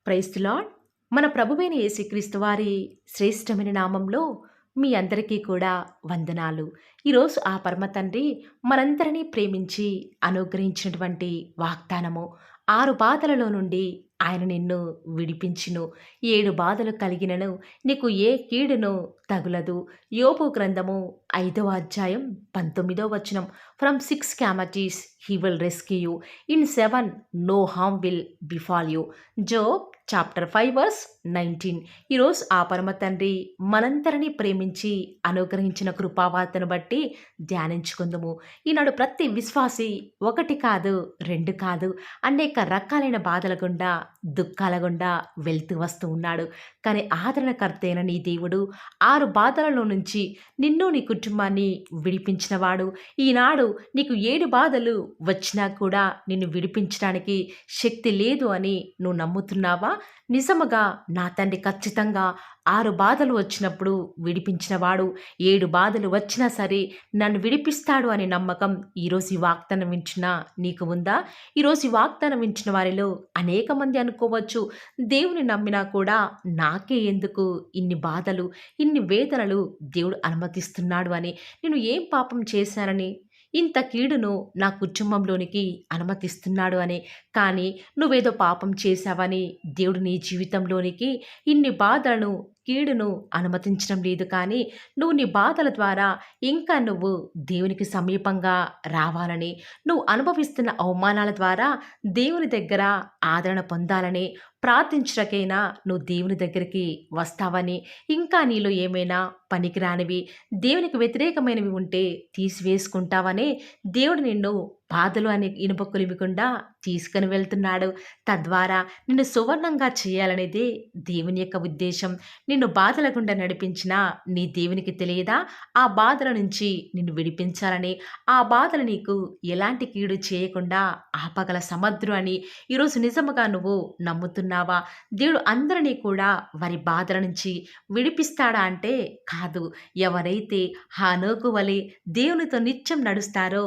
Praise the lord. మన ప్రభువైన యేసుక్రీస్తు వారి శ్రేష్టమైన నామంలో మీ అందరికీ కూడా వందనాలు. ఈరోజు ఆ పరమ తండ్రి మనందరినీ ప్రేమించి అనుగ్రహించినటువంటి వాగ్దానము 6 బాధలలో నుండి ఆయన నిన్ను విడిపించును. 7 బాధలు కలిగినను నీకు ఏ కీడును తగులదు. యోబు గ్రంథము 5వ అధ్యాయం 19వ వచనం. From 6 calamities he will rescue you. In 7 no harm will befall you. Job chapter 5 verse 19. ఈరోజు ఆ పరమ తండ్రి మనందరినీ ప్రేమించి అనుగ్రహించిన కృపావార్తను బట్టి ధ్యానించుకుందుము. ఈనాడు ప్రతి విశ్వాసి 1 కాదు 2 కాదు అనేక రకాలైన బాధల గుండా దుఃఖాల గుండా వెళ్తూ వస్తూ ఉన్నాడు. కానీ ఆదరణకర్త అయిన నీ దేవుడు 6 బాధలలో నుంచి నిన్ను నీ కుటుంబాన్ని విడిపించినవాడు. ఈనాడు నీకు 7 బాధలు వచ్చినా కూడా నిన్ను విడిపించడానికి శక్తి లేదు అని నువ్వు నమ్ముతున్నావా? నిజముగా నా తండ్రి ఖచ్చితంగా 6 బాధలు వచ్చినప్పుడు విడిపించినవాడు. 7 బాధలు వచ్చినా సరే నన్ను విడిపిస్తాడు అనే నమ్మకం ఈరోజు ఈ వాగ్దానం వింటున్న నీకు ఉందా? ఈరోజు ఈ వాగ్దానం వింటున్న వారిలో అనేక మంది అనుకోవచ్చు, దేవుని నమ్మినా కూడా నాకే ఎందుకు ఇన్ని బాధలు, ఇన్ని వేదనలు దేవుడు అనుమతిస్తున్నాడు అని. నేను ఏం పాపం చేశానని ఇంత కీడును నా కుటుంబంలోనికి అనుమతిస్తున్నాడు అని. కానీ నువ్వేదో పాపం చేశావని దేవుడు నీ జీవితంలోనికి ఇన్ని బాధలను, కీడును అనుమతించడం లేదు. కానీ నువ్వు నీ బాధల ద్వారా ఇంకా నువ్వు దేవునికి సమీపంగా రావాలని, నువ్వు అనుభవిస్తున్న అవమానాల ద్వారా దేవుని దగ్గర ఆదరణ పొందాలని, ప్రార్థించడానికైనా నువ్వు దేవుని దగ్గరికి వస్తావని, ఇంకా నీలో ఏమైనా పనికిరానివి, దేవునికి వ్యతిరేకమైనవి ఉంటే తీసివేసుకుంటావని దేవుడు నిన్ను బాధలు అనే ఇనుప కొలిమికుండా తీసుకుని వెళ్తున్నాడు. తద్వారా నిన్ను సువర్ణంగా చేయాలనేదే దేవుని యొక్క ఉద్దేశం. నిన్ను బాధల గుండా నడిపించిన నీ దేవునికి తెలియదా ఆ బాధల నుంచి నిన్ను విడిపించాలని, ఆ బాధలు నీకు ఎలాంటి కీడు చేయకుండా ఆపగల సమర్థుడు అని. ఈరోజు నిజముగా నువ్వు నమ్ముతున్నావా? దేవుడు అందరినీ కూడా వారి బాధల నుంచి విడిపిస్తాడా అంటే కాదు. ఎవరైతే హానోకు వలె దేవునితో నిత్యం నడుస్తారో,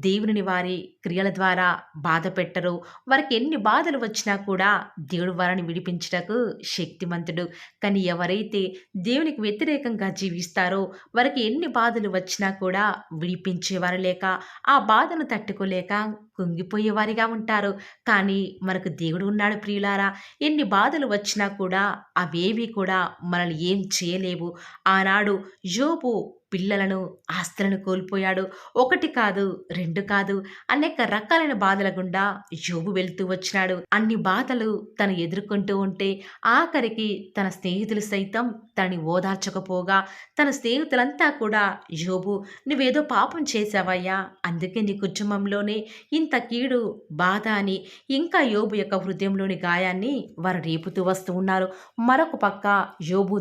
దేవుని వారి క్రియల ద్వారా బాధ పెట్టరు, వారికి ఎన్ని బాధలు వచ్చినా కూడా దేవుడు వారిని విడిపించుటకు శక్తిమంతుడు. కానీ ఎవరైతే దేవునికి వ్యతిరేకంగా జీవిస్తారో, వారికి ఎన్ని బాధలు వచ్చినా కూడా విడిపించేవారు లేక, ఆ బాధను తట్టుకోలేక కుంగిపోయేవారిగా ఉంటారు. కానీ మనకు దేవుడు ఉన్నాడు ప్రియులారా. ఎన్ని బాధలు వచ్చినా కూడా అవేవి కూడా మనల్ని ఏం చేయలేవు. ఆనాడు యోబు పిల్లలను, ఆస్తులను కోల్పోయాడు. 1 కాదు 2 కాదు అనేక రకాలైన బాధల గుండా యోబు వెళ్తూ వచ్చినాడు. అన్ని బాధలు తను ఎదుర్కొంటూ ఉంటే ఆఖరికి తన స్నేహితులు సైతం తనని ఓదార్చకపోగా, తన స్నేహితులంతా కూడా యోబు నువ్వేదో పాపం చేశావయ్యా, అందుకే నీ కుటుంబంలోనే ఇంత కీడు, బాధ అని ఇంకా యోబు యొక్క హృదయంలోని గాయాన్ని వారు రేపుతూ వస్తూ ఉన్నారు. మరొక పక్క యోబు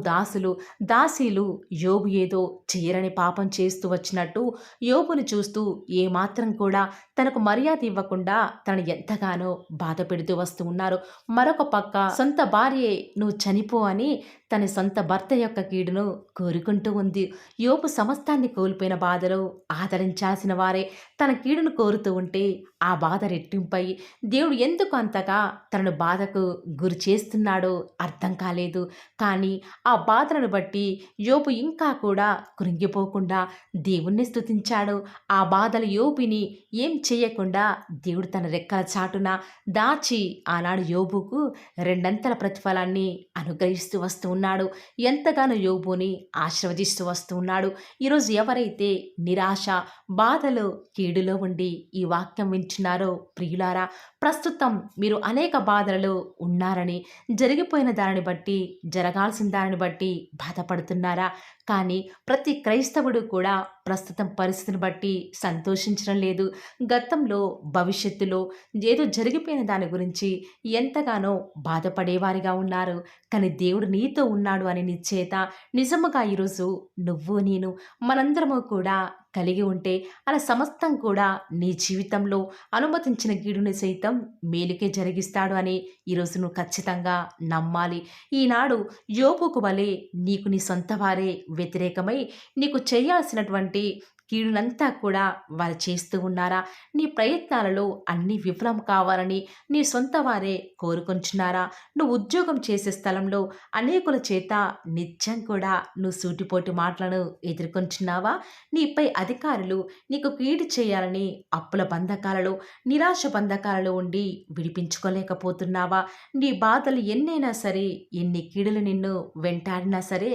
దాసీలు యోబు ఏదో చేయరని పాపం చేస్తూ వచ్చినట్టు యోబును చూస్తూ ఏమాత్రం కూడా తనకు మర్యాద ఇవ్వకుండా తనను ఎంతగానో బాధ పెడుతూ వస్తూ ఉన్నారు. మరొక పక్క సొంత భార్యే నువ్వు చనిపో అని తన సొంత భర్త యొక్క కీడును కోరుకుంటూ ఉంది. యోబు సమస్తాన్ని కోల్పోయిన బాధలో ఆదరించాల్సిన వారే తన కీడును కోరుతూ ఉంటే ఆ బాధ రెట్టింపై దేవుడు ఎందుకు అంతగా తనను బాధకు గురి చేస్తున్నాడో అర్థం కాలేదు. కానీ ఆ బాధలను బట్టి యోబు ఇంకా కూడా కృంగిపోకుండా దేవుణ్ణి స్తుతించాడు. ఆ బాధలు యోబుని ఏం చేయకుండా దేవుడు తన రెక్కల చాటున దాచి ఆనాడు యోబుకు 2 ప్రతిఫలాన్ని అనుగ్రహిస్తూ వస్తూ ఉన్నాడు. ఎంతగానో యోబుని ఆశీర్వదిస్తూ వస్తూ ఉన్నాడు. ఈరోజు ఎవరైతే నిరాశ, బాధలో, కీడులో ఉండి ఈ వాక్యం వింటున్నారో ప్రియులారా, ప్రస్తుతం మీరు అనేక బాధలలో ఉన్నారని, జరిగిపోయిన దానిని బట్టి, జరగాల్సిన దానిని బట్టి బాధపడుతున్నారా? కానీ ప్రతి క్రైస్తవుడు కూడా ప్రస్తుతం పరిస్థితిని బట్టి సంతోషించడం లేదు. గతంలో, భవిష్యత్తులో ఏదో జరిగిపోయిన దాని గురించి ఎంతగానో బాధపడేవారిగా ఉన్నారు. కానీ దేవుడు నీతో ఉన్నాడు అని నిశ్చయిత నిజముగా ఈరోజు నువ్వు, నేను, మనందరము కూడా కలిగి ఉంటే అలా సమస్తం కూడా నీ జీవితంలో అనుమతించిన గీడుని సైతం మేలుకే జరిగిస్తాడు అని ఈరోజు నువ్వు ఖచ్చితంగా నమ్మాలి. ఈనాడు యోబుకు వలె నీకు నీ సొంత వారే వ్యతిరేకమై నీకు చేయాల్సినటువంటి కీడునంతా కూడా వారు చేస్తూ ఉన్నారా? నీ ప్రయత్నాలలో అన్నీ విఫలం కావాలని నీ సొంత వారే కోరుకొంచున్నారా? నువ్వు ఉద్యోగం చేసే స్థలంలో అనేకుల చేత నిత్యం కూడా నువ్వు సూటిపోటి మాటలను ఎదుర్కొంచున్నావా? నీపై అధికారులు నీకు కీడు చేయాలని అప్పుల బంధకాలలో, నిరాశ బంధకాలలో ఉండి విడిపించుకోలేకపోతున్నావా? నీ బాధలు ఎన్నైనా సరే, ఎన్ని కీడులు నిన్ను వెంటాడినా సరే,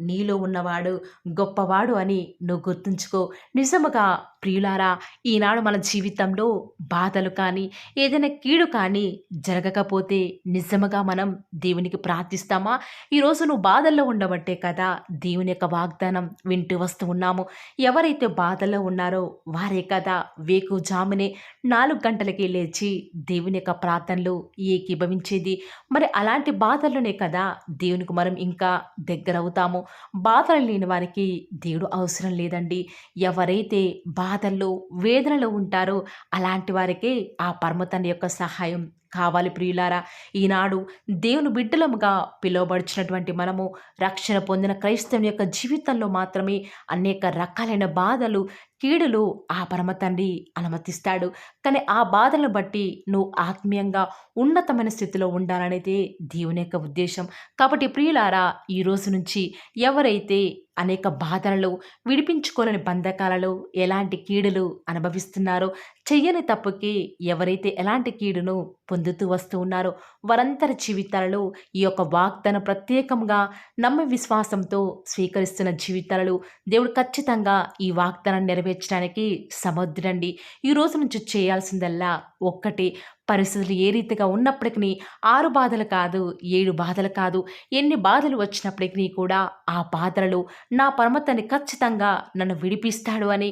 నీలో ఉన్నవాడు గొప్పవాడు అని నువ్వు గుర్తుంచుకో. నిజముగా ప్రియులారా, ఈనాడు మన జీవితంలో బాధలు కానీ, ఏదైనా కీడు కానీ జరగకపోతే నిజముగా మనం దేవునికి ప్రార్థిస్తామా? ఈరోజు నువ్వు బాధల్లో ఉండబట్టే కదా దేవుని యొక్క వాగ్దానం వింటూ వస్తూ ఉన్నాము. ఎవరైతే బాధల్లో ఉన్నారో వారే కదా వేకువజామునే 4 గంటలకే లేచి దేవుని యొక్క ప్రార్థనలు ఏకీభవించేది. మరి అలాంటి బాధల్లోనే కదా దేవునికి మనం ఇంకా దగ్గరవుతాము. బాధలు లేని వారికి దేవుడు అవసరం లేదండి. ఎవరైతే బాధల్లో, వేదనలో ఉంటారో అలాంటి వారికే ఆ పరమతండ్రి యొక్క సహాయం కావాలి ప్రియులారా. ఈనాడు దేవుని బిడ్డలముగా పిలువబడుచున్నటువంటి మనము, రక్షణ పొందిన క్రైస్తవుని యొక్క జీవితంలో మాత్రమే అనేక రకాలైన బాధలు, కీడులు ఆ పరమ తండ్రి అనుమతిస్తాడు. కానీ ఆ బాధలను బట్టి నువ్వు ఆత్మీయంగా ఉన్నతమైన స్థితిలో ఉండాలనేదే దేవుని యొక్క ఉద్దేశం. కాబట్టి ప్రియులారా, ఈ రోజు నుంచి ఎవరైతే అనేక బాధలలో, విడిపించుకోలేని బంధకాలలో ఎలాంటి కీడులు అనుభవిస్తున్నారో, చెయ్యని తప్పుకి ఎవరైతే ఎలాంటి కీడును పొందుతూ వస్తూ ఉన్నారో వారందరి జీవితాలలో ఈ యొక్క వాగ్దానం ప్రత్యేకంగా నమ్మి విశ్వాసంతో స్వీకరిస్తున్న జీవితాలలో దేవుడు ఖచ్చితంగా ఈ వాగ్దానాన్ని నెరవేర్చడానికి సమర్థుడండి. ఈ రోజు నుంచి చేయాల్సిందల్లా ఒక్కటే. పరిస్థితులు ఏ రీతిగా ఉన్నప్పటికీ 6 బాధలు కాదు, 7 బాధలు కాదు, ఎన్ని బాధలు వచ్చినప్పటికీ కూడా ఆ బాధలలో నా పరమతని ఖచ్చితంగా నన్ను విడిపిస్తాడు అని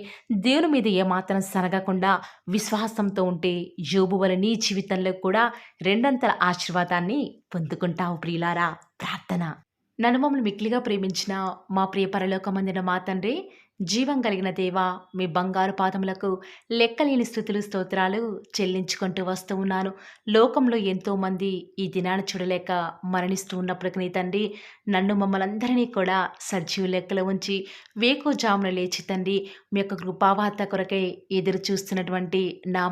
దేవుని మీద ఏమాత్రం సనగకుండా విశ్వాసంతో ఉంటే యోబు వలె నీ జీవితంలో కూడా రెండంతల ఆశీర్వాదాన్ని పొందుకుంటావు ప్రియులారా. ప్రార్థన. నన్ను మమ్మల్ని మిక్కిలిగా ప్రేమించిన మా ప్రియ పరలోకమందిన మా తండ్రి, జీవం కలిగిన దేవా, మీ బంగారు పాదములకు లెక్కలేని స్థుతులు, స్తోత్రాలు చెల్లించుకుంటూ వస్తూ ఉన్నాను. లోకంలో ఎంతోమంది ఈ దినాన్ని చూడలేక మరణిస్తూ ఉన్నప్పటికీ తండ్రి, నన్ను మమ్మల్ందరినీ కూడా సజీవ లెక్కలో ఉంచి వేకువజామున లేచి తండ్రి, మీ యొక్క కృపావార్త కొరకై ఎదురు చూస్తున్నటువంటి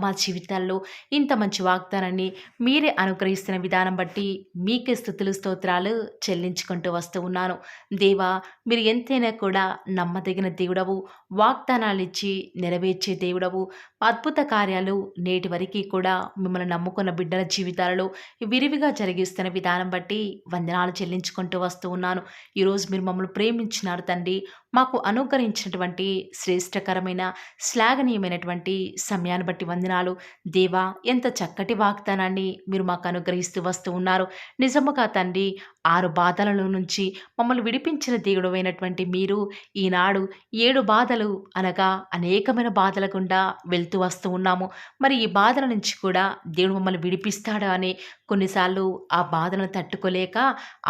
మా జీవితాల్లో ఇంత మంచి వాగ్దానాన్ని మీరే అనుగ్రహిస్తున్న విధానం బట్టి మీకే స్థుతులు, స్తోత్రాలు చెల్లించుకుంటూ వస్తూ ఉన్నాను. దేవా, మీరు ఎంతైనా కూడా నమ్మదగిన దేవుడవు, వాగ్దానాలిచ్చి నెరవేర్చే దేవుడవు, అద్భుత కార్యాలు నేటి వరకు కూడా మిమ్మల్ని నమ్ముకున్న బిడ్డల జీవితాలలో విరివిగా జరిగిస్తున్న విధానం బట్టి వందనాలు చెల్లించుకుంటూ వస్తూ ఉన్నాను. ఈరోజు మీరు మమ్మల్ని ప్రేమించినారు తండ్రి. మాకు అనుగ్రహించినటువంటి శ్రేష్టకరమైన, శ్లాఘనీయమైనటువంటి సమయాన్ని బట్టి వందనాలు. దేవా, ఎంత చక్కటి వాగ్దానాన్ని మీరు మాకు అనుగ్రహిస్తూ వస్తూ ఉన్నారు. నిజముగా తండ్రి, 6 బాధలలో నుంచి మమ్మల్ని విడిపించిన దేవుడైనటువంటి మీరు ఈనాడు 7 బాధలు అనగా అనేకమైన బాధల గుండా వెళ్తూ వస్తూ ఉన్నాము. మరి ఈ బాధల నుంచి కూడా దేవుడు మమ్మల్ని విడిపిస్తాడా అని కొన్నిసార్లు ఆ బాధలను తట్టుకోలేక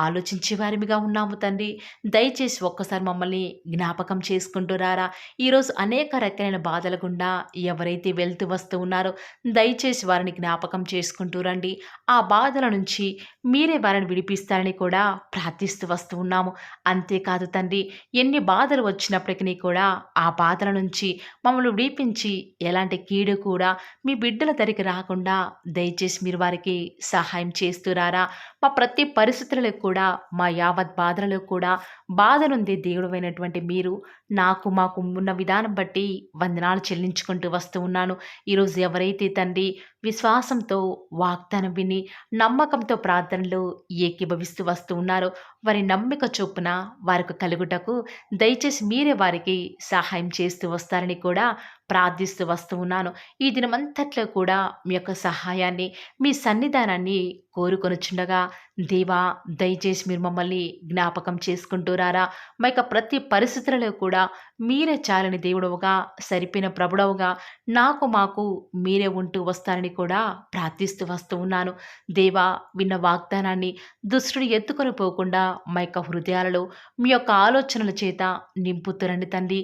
ఆలోచించే వారిగా ఉన్నాము తండ్రి. దయచేసి ఒక్కసారి మమ్మల్ని జ్ఞాపకం చేసుకుంటూ రారా. ఈరోజు అనేక రకాలైన బాధల గుండా ఎవరైతే వెళ్తూ వస్తూ ఉన్నారో దయచేసి వారిని జ్ఞాపకం చేసుకుంటూ రండి. ఆ బాధల నుంచి మీరే వారిని విడిపిస్తారని కూడా ప్రార్థిస్తూ వస్తూ ఉన్నాము. అంతేకాదు తండ్రి, ఎన్ని బాధలు వచ్చినప్పటికీ కూడా ఆ బాధల నుంచి మమ్మల్ని విడిపించి ఎలాంటి కీడు కూడా మీ బిడ్డల దరికి రాకుండా దయచేసి మీరు వారికి సహాయం చేస్తురారా. మా ప్రతి పరిస్థితులలో కూడా, మా యావత్ బాధలలో కూడా బాధనుంది దేవుడైనటువంటి మీరు మాకు ఉన్న విధానం బట్టి వందనాలు చెల్లించుకుంటూ వస్తూ ఉన్నాను. ఈరోజు ఎవరైతే తండ్రి విశ్వాసంతో వాగ్దానం విని నమ్మకంతో ప్రార్థనలు ఏకీభవిస్తూ వస్తూ ఉన్నారో వారి నమ్మిక చొప్పున వారికి కలుగుటకు దయచేసి మీరే వారికి సహాయం చేస్తూ వస్తారని కూడా ప్రార్థిస్తూ వస్తూ ఉన్నాను. ఈ దినమంతట్లో కూడా మీ యొక్క సహాయాన్ని, మీ సన్నిధానాన్ని కోరుకొనుచుండగా దేవా, దయచేసి మీరు మమ్మల్ని జ్ఞాపకం చేసుకుంటూ రారా. మా యొక్క ప్రతి పరిస్థితులలో కూడా మీరే చాలని దేవుడవుగా, సరిపోయిన ప్రభుడవుగా, నాకు మాకు మీరే ఉంటూ వస్తారని కూడా ప్రార్థిస్తూ వస్తూ ఉన్నాను. దేవా, విన్న వాగ్దానాన్ని దుష్టుడు ఎత్తుకొని పోకుండా మా యొక్క హృదయాలలో మీ యొక్క ఆలోచనల చేత నింపుతురండి తండ్రి.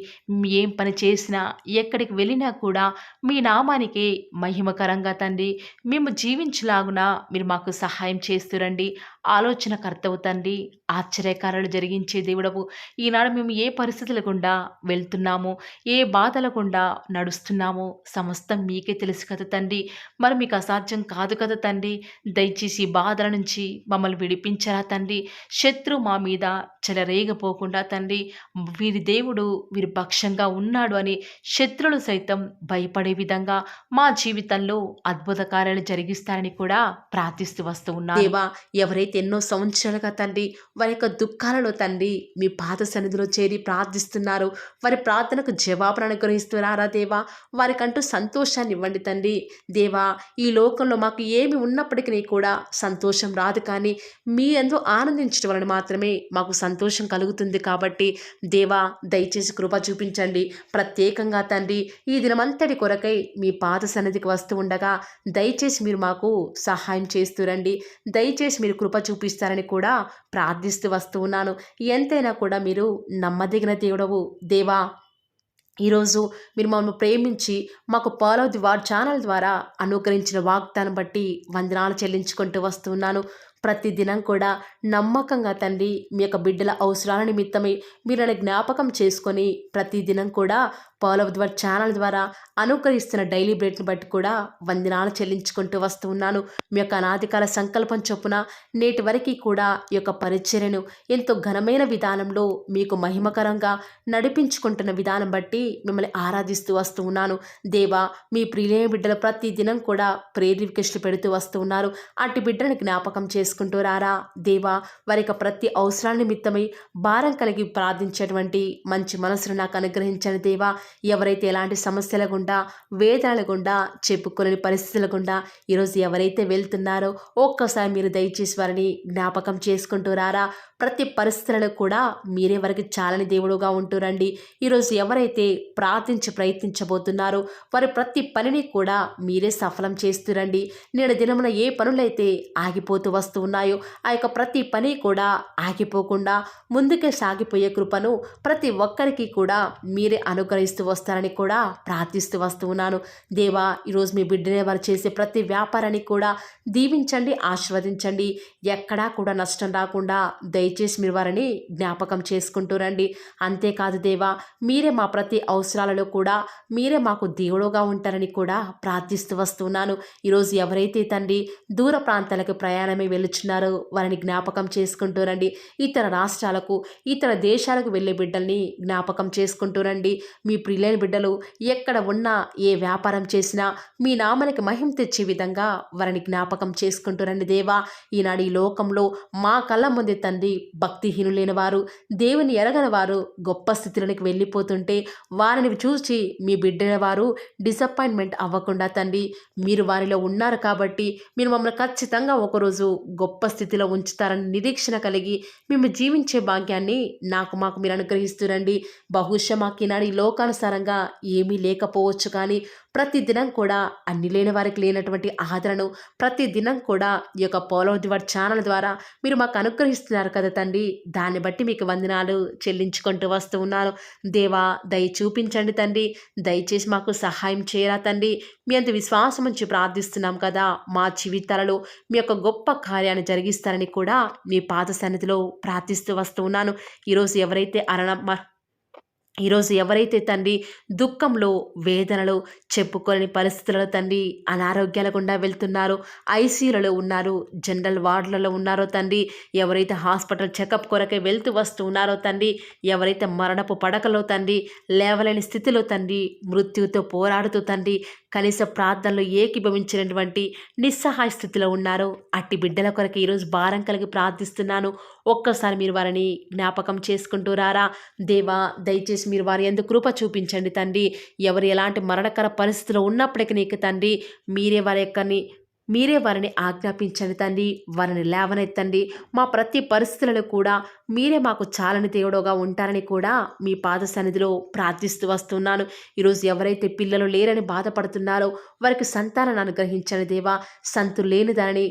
ఏం పని చేసినా, ఎక్కడికి వెళ్ళినా కూడా మీ నామానికే మహిమకరంగా తండ్రి మేము జీవించలాగున మీరు మాకు సహాయం చేస్తురండి. ఆలోచనకర్తవు తండ్రి, ఆశ్చర్యకారాలు జరిగించే దేవుడవు. ఈనాడు మేము ఏ పరిస్థితుల గుండా వెళ్తున్నామో, ఏ బాధల గుండా నడుస్తున్నామో సమస్తం మీకే తెలుసు కదా తండ్రి. మరి మీకు అసాధ్యం కాదు కదా తండ్రి. దయచేసి ఈ బాధల నుంచి మమ్మల్ని విడిపించరా తండ్రి. శత్రువు మా మీద చెలరేగపోకుండా తండ్రి, వీరి దేవుడు వీరి పక్షంగా ఉన్నాడు అని శత్రులు సైతం భయపడే విధంగా మా జీవితంలో అద్భుత కార్యాలు జరిగిస్తారని కూడా ప్రార్థిస్తూ వస్తూ ఉన్నాను. దేవా, ఎవరైతే ఎన్నో సంవత్సరాలుగా తండ్రి వారి యొక్క దుఃఖాలలో తండ్రి మీ పాద సన్నిధిలో చేరి ప్రార్థిస్తున్నారు, వారి ప్రార్థనకు జవాబును అనుగ్రహిస్తున్నారా దేవా. వారికంటూ సంతోషాన్ని ఇవ్వండి తండ్రి. దేవా, ఈ లోకంలో మాకు ఏమి ఉన్నప్పటికీ కూడా సంతోషం రాదు, కానీ మీ యందు ఆనందించడం వలన మాత్రమే మాకు సంతోషం కలుగుతుంది. కాబట్టి దేవా, దయచేసి కృప చూపించండి. ప్రత్యేకంగా తండ్రి ఈ దినమంతటి కొరకై మీ పాద సన్నిధికి వస్తూ ఉండగా దయచేసి మీరు మాకు సహాయం చేస్తురండి. దయచేసి మీరు కృప చూపిస్తారని కూడా ప్రార్థిస్తూ వస్తూ ఉన్నాను. ఎంతైనా కూడా మీరు నమ్మదగిన దేవుడవు దేవా. ఈరోజు మీరు మమ్మల్ని ప్రేమించి మాకు పాలో ఛానల్ ద్వారా అనుగ్రహించిన వాగ్దానం బట్టి వందనాలు చెల్లించుకుంటూ వస్తున్నాను. ప్రతి దినం కూడా నమ్మకంగా తండ్రి మీ యొక్క బిడ్డల అవసరాల నిమిత్తమై మీరు నన్ను జ్ఞాపకం చేసుకొని ప్రతి దినం కూడా Paul of the Word channel ద్వారా అనుకరిస్తున్న డైలీ బ్రెడ్ని బట్టి కూడా వందనాలు చెల్లించుకుంటూ వస్తూ ఉన్నాను. మీ యొక్క అనాదికాల సంకల్పం చొప్పున నేటి వరకు కూడా ఈ యొక్క పరిచర్యను ఎంతో ఘనమైన విధానంలో మీకు మహిమకరంగా నడిపించుకుంటున్న విధానం బట్టి మిమ్మల్ని ఆరాధిస్తూ వస్తూ ఉన్నాను. దేవా, మీ ప్రియులైన బిడ్డలు ప్రతి దినం కూడా ప్రేయర్ రిక్వెస్ట్లు పెడుతూ వస్తూ ఉన్నారు. అట్టి బిడ్డను జ్ఞాపకం చేసుకుంటూ రారా దేవా. వారి యొక్క ప్రతి అవసరాల నిమిత్తమై భారం కలిగి ప్రార్థించేటువంటి మంచి మనసును నాకు అనుగ్రహించండి దేవా. ఎవరైతే ఎలాంటి సమస్యల గుండా, వేదనల గుండా, చెప్పుకోలేని పరిస్థితుల గుండా ఈరోజు ఎవరైతే వెళ్తున్నారో ఒక్కసారి మీరు దయచేసి వారిని జ్ఞాపకం చేసుకుంటూ రారా. ప్రతి పరిస్థితులలో కూడా మీరే వారికి చాలని దేవుడుగా ఉంటూరండి. ఈరోజు ఎవరైతే ప్రయత్నించబోతున్నారో వారి ప్రతి పనిని కూడా మీరే సఫలం చేస్తురండి. నేడు దినమున ఏ పనులైతే ఆగిపోతూ వస్తూ ఉన్నాయో ఆ యొక్క ప్రతి పని కూడా ఆగిపోకుండా ముందుకే సాగిపోయే కృపను ప్రతి ఒక్కరికి కూడా మీరే అనుగ్రహిస్తూ వస్తారని కూడా ప్రార్థిస్తూ వస్తూ ఉన్నాను. దేవా, ఈరోజు మీ బిడ్డనే వారు చేసే ప్రతి వ్యాపారాన్ని కూడా దీవించండి, ఆశీర్వదించండి. ఎక్కడా కూడా నష్టం రాకుండా దయచేసి మీరు వారిని జ్ఞాపకం చేసుకుంటూ రండి. అంతేకాదు దేవా, మీరే మా ప్రతి అవసరాలలో కూడా మీరే మాకు దేవుడుగా ఉంటారని కూడా ప్రార్థిస్తూ వస్తున్నాను. ఈరోజు ఎవరైతే తండ్రి దూర ప్రాంతాలకు ప్రయాణమే వెళ్ళుచున్నారో వారిని జ్ఞాపకం చేసుకుంటూ రండి. ఇతర రాష్ట్రాలకు, ఇతర దేశాలకు వెళ్ళే బిడ్డల్ని జ్ఞాపకం చేసుకుంటూ రండి. మీ ప్రియులైన బిడ్డలు ఎక్కడ ఉన్నా, ఏ వ్యాపారం చేసినా మీ నామానికి మహిమ తెచ్చే విధంగా వారిని జ్ఞాపకం చేసుకుంటూ రండి దేవా. ఈనాడు ఈ లోకంలో మా కళ్ళ ముందే తండ్రి భక్తిహీనులైన వారు, దేవుని ఎరగని వారు గొప్ప స్థితిలోకి వెళ్ళిపోతుంటే వారిని చూసి మీ బిడ్డల వారు డిసప్పాయింట్మెంట్ అవ్వకుండా తండ్రి మీరు వారిలో ఉన్నారు కాబట్టి మీరు మమ్మల్ని ఖచ్చితంగా ఒకరోజు గొప్ప స్థితిలో ఉంచుతారని నిరీక్షణ కలిగి మేము జీవించే భాగ్యాన్ని మాకు మీరు అనుగ్రహిస్తురండి. బహుశా మాకు ఈనాడు ఈ లోకానుసారంగా ఏమీ లేకపోవచ్చు, కానీ ప్రతి దినం కూడా అన్ని లేని వారికి లేనటువంటి ఆదరణను ప్రతి దినం కూడా ఈ యొక్క Paul of the Word channel ద్వారా మీరు మాకు అనుగ్రహిస్తున్నారు కదా తండ్రి. దాన్ని బట్టి మీకు వందనాలు చెల్లించుకుంటూ వస్తూ ఉన్నాను. దేవా, దయ చూపించండి తండ్రి. దయచేసి మాకు సహాయం చేయరా తండ్రి. మీ అంత విశ్వాసం నుంచి ప్రార్థిస్తున్నాం కదా. మా జీవితాలలో మీ యొక్క గొప్ప కార్యాన్ని జరిగిస్తారని కూడా మీ పాద సన్నిధిలో ప్రార్థిస్తూ వస్తూ ఉన్నాను. ఈరోజు ఎవరైతే తండ్రి దుఃఖంలో, వేదనలో, చెప్పుకోలేని పరిస్థితులలో తండ్రి అనారోగ్యాల గుండా వెళ్తున్నారో, ఐసీయూలలో ఉన్నారు, జనరల్ వార్డులలో ఉన్నారో తండ్రి, ఎవరైతే హాస్పిటల్ చెకప్ కొరకే వెళ్తూ వస్తూ ఉన్నారో తండ్రి, ఎవరైతే మరణపు పడకలో తండ్రి లేవలేని స్థితిలో తండ్రి మృత్యువుతో పోరాడుతూ తండ్రి కనీస ప్రార్థనలు ఏకీభవించినటువంటి నిస్సహాయ స్థితిలో ఉన్నారో అట్టి బిడ్డల కొరకు ఈరోజు భారం కలిగి ప్రార్థిస్తున్నాను. ఒక్కసారి మీరు వారిని జ్ఞాపకం చేసుకుంటూ రారా దేవా. దయచేసి మీరు వారి యందు కృప చూపించండి తండ్రి. ఎవరు ఎలాంటి మరణకర పరిస్థితిలో ఉన్నప్పటికీ నీకు తండ్రి మీరే వారి యొక్కని మీరే వారిని ఆజ్ఞాపించండి తండ్రి. వారిని లేవనెత్తండి. మా ప్రతి పరిస్థితులలో కూడా మీరే మాకు చాలని దేవుడుగా ఉంటారని కూడా మీ పాద సన్నిధిలో ప్రార్థిస్తూ వస్తున్నాను. ఈరోజు ఎవరైతే పిల్లలు లేరని బాధపడుతున్నారో వారికి సంతానాన్ని అనుగ్రహించండి దేవా. సంతు లేని దానిని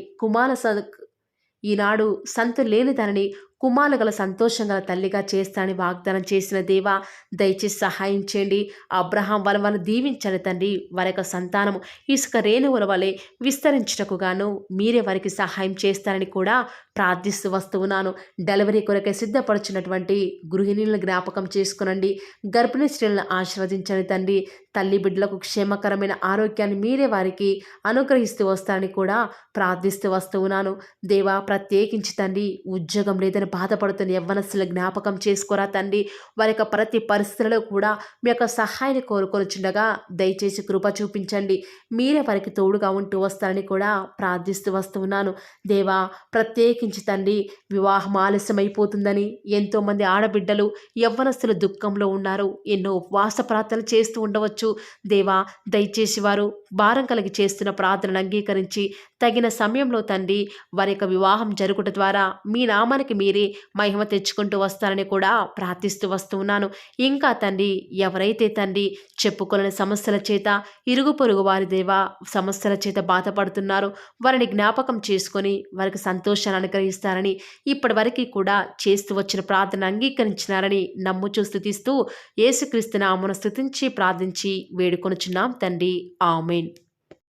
ఈనాడు సంతు లేని దానిని కుమారులు గల సంతోషం గల తల్లిగా చేస్తానని వాగ్దానం చేసిన దేవా, దయచేసి సహాయం చేయండి. అబ్రహాం వాళ్ళని దీవించండి తండ్రి. వారి యొక్క సంతానము ఇసుక రేణువుల వలె విస్తరించుటకు గాను మీరే వారికి సహాయం చేస్తారని కూడా ప్రార్థిస్తూ వస్తూ ఉన్నాను. డెలివరీ కొరకై సిద్ధపడుచున్నటువంటి గృహిణులను జ్ఞాపకం చేసుకునండి. గర్భిణీ స్త్రీలను ఆశీర్వదించండి తండ్రి. తల్లి బిడ్డలకు క్షేమకరమైన ఆరోగ్యాన్ని మీరే వారికి అనుగ్రహిస్తూ వస్తారని కూడా ప్రార్థిస్తూ వస్తూ ఉన్నాను. దేవా, ప్రత్యేకించి తండ్రి ఉద్యోగం లేదని బాధపడుతున్న యవ్వనస్తుల జ్ఞాపకం చేసుకోరా తండ్రి. వారి యొక్క ప్రతి పరిస్థితుల్లో కూడా మీ యొక్క సహాయాన్ని కోరుకొనిచుండగా దయచేసి కృప చూపించండి. మీరే వారికి తోడుగా ఉంటూ వస్తారని కూడా ప్రార్థిస్తూ వస్తూ ఉన్నాను. దేవా, ప్రత్యేకించి తండ్రి వివాహం ఆలస్యమైపోతుందని ఎంతోమంది ఆడబిడ్డలు యవ్వనస్తులు దుఃఖంలో ఉన్నారు. ఎన్నో ఉపవాస ప్రార్థనలు చేస్తూ ఉండవచ్చు. దేవా, దయచేసి వారు భారం కలిగి చేస్తున్న ప్రార్థనను అంగీకరించి తగిన సమయంలో తండ్రి వారి యొక్క వివాహం జరుగుట ద్వారా మీ నామానికి మీరే మహిమ తెచ్చుకుంటూ వస్తారని కూడా ప్రార్థిస్తూ వస్తూ ఉన్నాను. ఇంకా తండ్రి ఎవరైతే తండ్రి చెప్పుకోలేని సమస్యల చేత ఇరుగు పొరుగు వారి దేవా సమస్యల చేత బాధపడుతున్నారో వారిని జ్ఞాపకం చేసుకొని వారికి సంతోషాన్ని అనుగ్రహిస్తారని ఇప్పటి వరకు కూడా చేస్తూ వచ్చిన ప్రార్థన అంగీకరించినారని నమ్ముచూ స్తుతిస్తూ యేసుక్రీస్తు నామమున స్తుతించి ప్రార్థించి వేడుకొనుచున్నాం తండ్రి. ఆమేన్.